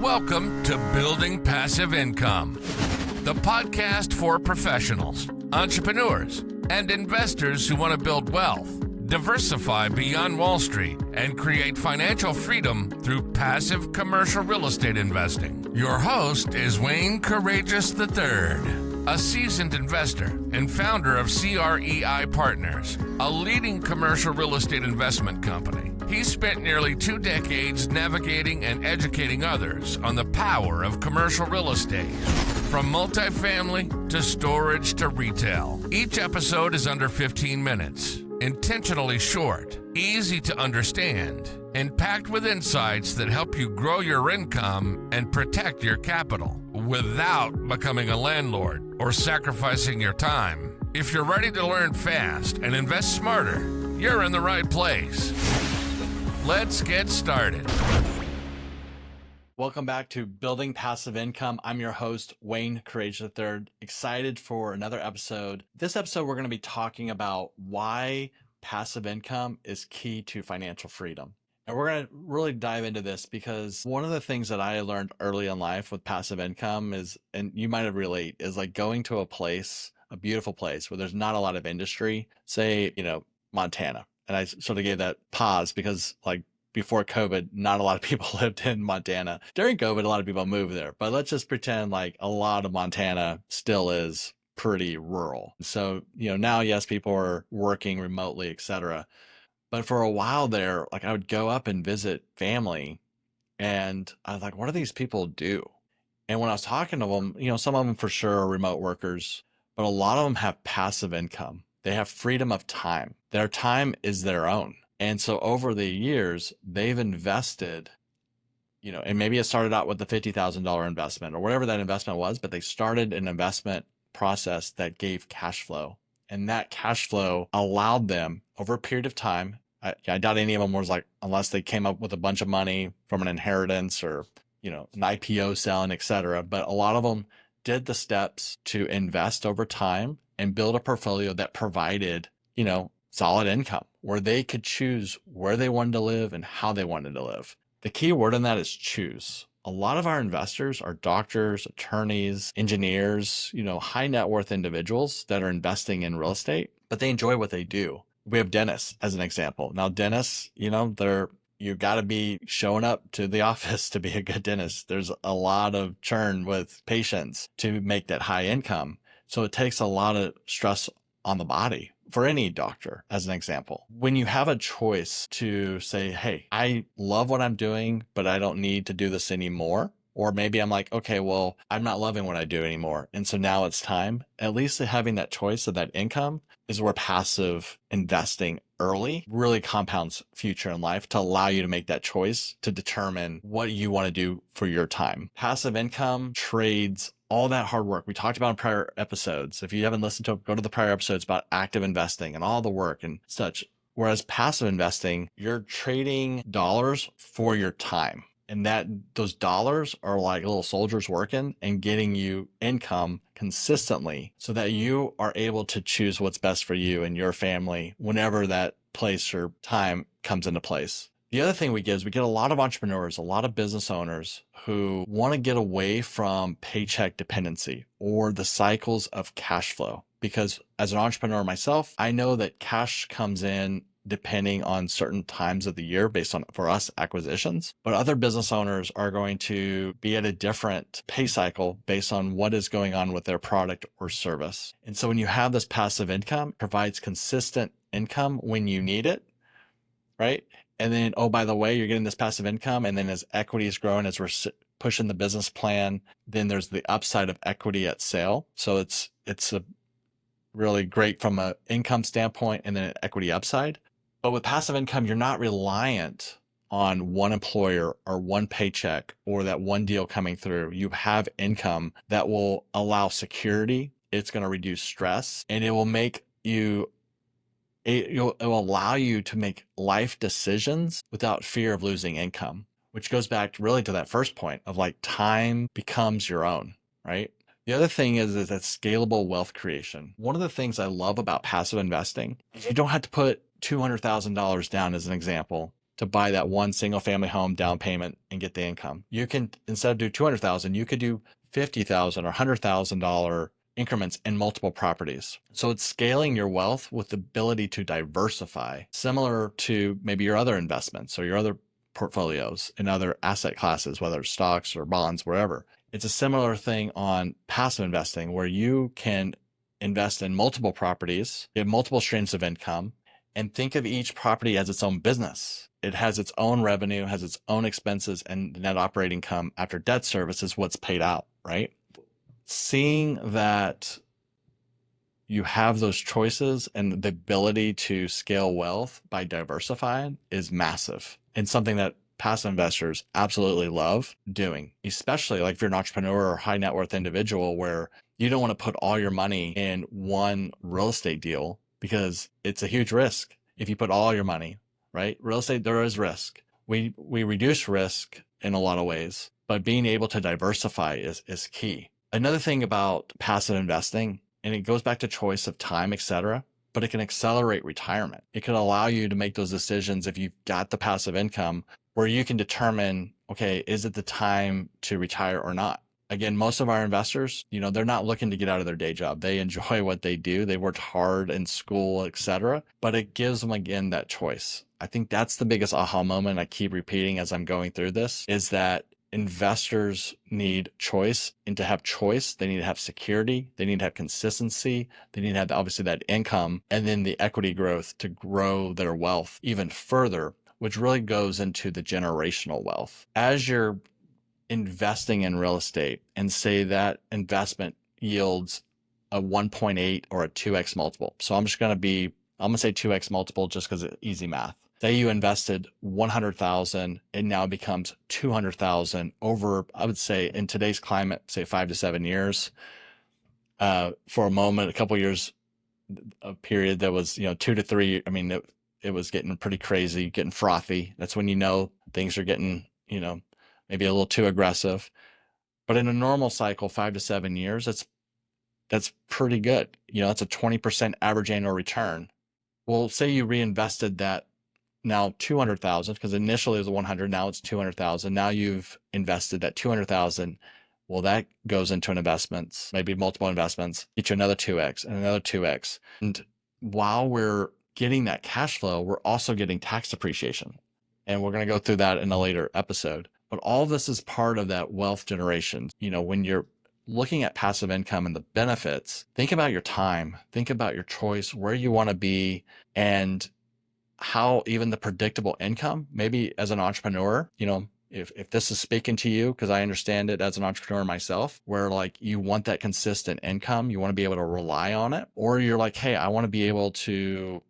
Welcome to Building Passive Income, the podcast for professionals, entrepreneurs, and investors who want to build wealth, diversify beyond Wall Street, and create financial freedom through passive commercial real estate investing. Your host is Wayne Courreges III, a seasoned investor and founder of CREI Partners, a leading commercial real estate investment company. He spent nearly 2 decades navigating and educating others on the power of commercial real estate, from multifamily to storage to retail. Each episode is under 15 minutes, intentionally short, easy to understand, and packed with insights that help you grow your income and protect your capital without becoming a landlord or sacrificing your time. If you're ready to learn fast and invest smarter, you're in the right place. Let's get started. Welcome back to Building Passive Income. I'm your host, Wayne Courreges III. Excited for another episode. This episode, we're going to be talking about why passive income is key to financial freedom. And we're going to really dive into this because one of the things that I learned early in life with passive income is, and you might have relate, is like going to a place, a beautiful place where there's not a lot of industry, say, Montana. And I sort of gave that pause because before COVID, not a lot of people lived in Montana. During COVID, a lot of people moved there, but let's just pretend like a lot of Montana still is pretty rural. So, now, yes, people are working remotely, etc. But for a while there, I would go up and visit family and I was like, what do these people do? And when I was talking to them, some of them for sure are remote workers, but a lot of them have passive income. They have freedom of time. Their time is their own. And so over the years, they've invested, and maybe it started out with the $50,000 investment or whatever that investment was, but they started an investment process that gave cash flow. And that cash flow allowed them over a period of time. I doubt any of them was unless they came up with a bunch of money from an inheritance or, an IPO selling, et cetera. But a lot of them did the steps to invest over time and build a portfolio that provided, solid income where they could choose where they wanted to live and how they wanted to live. The key word in that is choose. A lot of our investors are doctors, attorneys, engineers, high net worth individuals that are investing in real estate, but they enjoy what they do. We have dentists as an example. Now, dentists, you got to be showing up to the office to be a good dentist. There's a lot of churn with patients to make that high income. So it takes a lot of stress on the body for any doctor, as an example. When you have a choice to say, hey, I love what I'm doing, but I don't need to do this anymore. Or maybe I'm like, okay, well, I'm not loving what I do anymore. And so now it's time. At least having that choice of that income is where passive investing early really compounds future in life to allow you to make that choice to determine what you want to do for your time. Passive income trades all that hard work we talked about in prior episodes. If you haven't listened to it, go to the prior episodes about active investing and all the work and such. Whereas passive investing, you're trading dollars for your time. And those dollars are like little soldiers working and getting you income consistently so that you are able to choose what's best for you and your family whenever that place or time comes into place. The other thing we get is we get a lot of entrepreneurs, a lot of business owners who want to get away from paycheck dependency or the cycles of cash flow. Because as an entrepreneur myself, I know that cash comes in depending on certain times of the year based on, for us, acquisitions. But other business owners are going to be at a different pay cycle based on what is going on with their product or service. And so when you have this passive income, it provides consistent income when you need it, right? And then, oh, by the way, you're getting this passive income. And then as equity is growing, as we're pushing the business plan, then there's the upside of equity at sale. So it's a really great from an income standpoint and then an equity upside. But with passive income, you're not reliant on one employer or one paycheck or that one deal coming through. You have income that will allow security. It's going to reduce stress and it will make you it will allow you to make life decisions without fear of losing income, which goes back really to that first point of time becomes your own, right? The other thing is that scalable wealth creation. One of the things I love about passive investing is you don't have to put $200,000 down as an example to buy that one single family home down payment and get the income. You can, instead of do 200,000, you could do 50,000 or $100,000 increments in multiple properties. So it's scaling your wealth with the ability to diversify, similar to maybe your other investments or your other portfolios in other asset classes, whether it's stocks or bonds, wherever. It's a similar thing on passive investing where you can invest in multiple properties, get multiple streams of income, and think of each property as its own business. It has its own revenue, has its own expenses, and net operating income after debt service is what's paid out, right? Seeing that you have those choices and the ability to scale wealth by diversifying is massive, and something that passive investors absolutely love doing, especially like if you're an entrepreneur or high net worth individual where you don't want to put all your money in one real estate deal because it's a huge risk. If you put all your money, right? Real estate, there is risk. We reduce risk in a lot of ways, but being able to diversify is key. Another thing about passive investing, and it goes back to choice of time, etc., but it can accelerate retirement. It can allow you to make those decisions if you've got the passive income where you can determine, okay, is it the time to retire or not? Again, most of our investors, they're not looking to get out of their day job. They enjoy what they do. They worked hard in school, etc., but it gives them, again, that choice. I think that's the biggest aha moment I keep repeating as I'm going through this, is that investors need choice, and to have choice, they need to have security. They need to have consistency. They need to have obviously that income and then the equity growth to grow their wealth even further, which really goes into the generational wealth. As you're investing in real estate and say that investment yields a 1.8 or a 2x multiple. So I'm going to say 2x multiple just because it's easy math. Say you invested 100,000, it now becomes 200,000 over, I would say in today's climate, say 5 to 7 years. For a moment, a couple of years, a period that was, 2 to 3. I mean, it was getting pretty crazy, getting frothy. That's when things are getting, maybe a little too aggressive. But in a normal cycle, 5 to 7 years, that's pretty good. It's a 20% average annual return. Well, say you reinvested that now 200,000, because initially it was 100, now it's 200,000. Now you've invested that 200,000. Well, that goes into an investment, maybe multiple investments, get you another 2x and another 2x. And while we're getting that cash flow, we're also getting tax depreciation. And we're going to go through that in a later episode. But all of this is part of that wealth generation. When you're looking at passive income and the benefits, think about your time, think about your choice, where you want to be, and how even the predictable income, maybe as an entrepreneur, if this is speaking to you, because I understand it as an entrepreneur myself, where like you want that consistent income, you want to be able to rely on it, or you're like, hey, I want to be able to,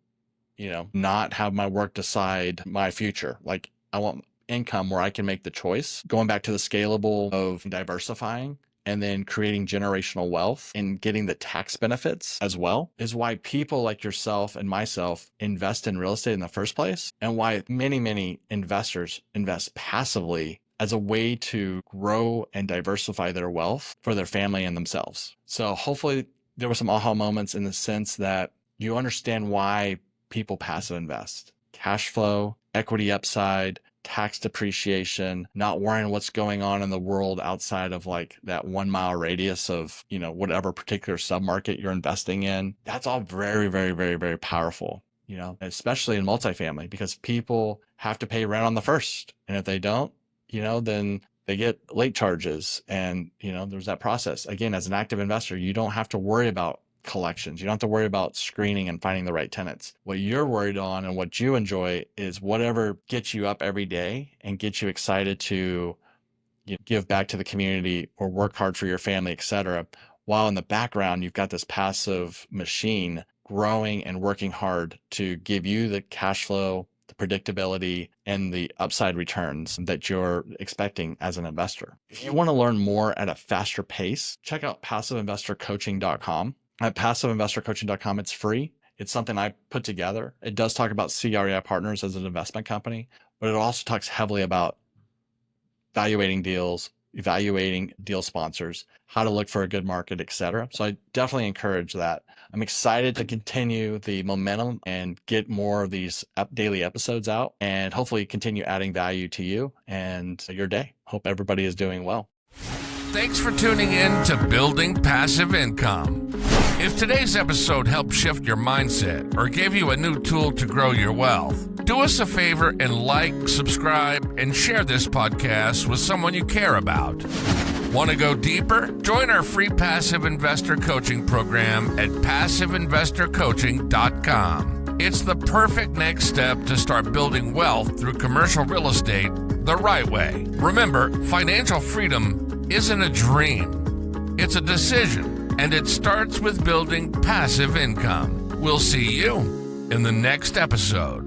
not have my work decide my future. Like I want income where I can make the choice. Going back to the scalable of diversifying and then creating generational wealth and getting the tax benefits as well is why people like yourself and myself invest in real estate in the first place, and why many, many investors invest passively as a way to grow and diversify their wealth for their family and themselves. So hopefully there were some aha moments in the sense that you understand why people passive invest. Cash flow, equity upside, tax depreciation, not worrying what's going on in the world outside of like that 1 mile radius of, whatever particular submarket you're investing in. That's all very, very, very, very powerful, especially in multifamily, because people have to pay rent on the first. And if they don't, then they get late charges. And, there's that process. Again, as an active investor, you don't have to worry about collections. You don't have to worry about screening and finding the right tenants. What you're worried on and what you enjoy is whatever gets you up every day and gets you excited to give back to the community or work hard for your family, etc. While in the background, you've got this passive machine growing and working hard to give you the cash flow, the predictability, and the upside returns that you're expecting as an investor. If you want to learn more at a faster pace, check out passiveinvestorcoaching.com. At passiveinvestorcoaching.com, it's free. It's something I put together. It does talk about CREI Partners as an investment company, but it also talks heavily about evaluating deals, evaluating deal sponsors, how to look for a good market, etc. So I definitely encourage that. I'm excited to continue the momentum and get more of these daily episodes out and hopefully continue adding value to you and your day. Hope everybody is doing well. Thanks for tuning in to Building Passive Income. If today's episode helped shift your mindset or gave you a new tool to grow your wealth, do us a favor and like, subscribe, and share this podcast with someone you care about. Want to go deeper? Join our free passive investor coaching program at passiveinvestorcoaching.com. It's the perfect next step to start building wealth through commercial real estate the right way. Remember, financial freedom isn't a dream. It's a decision, and it starts with building passive income. We'll see you in the next episode.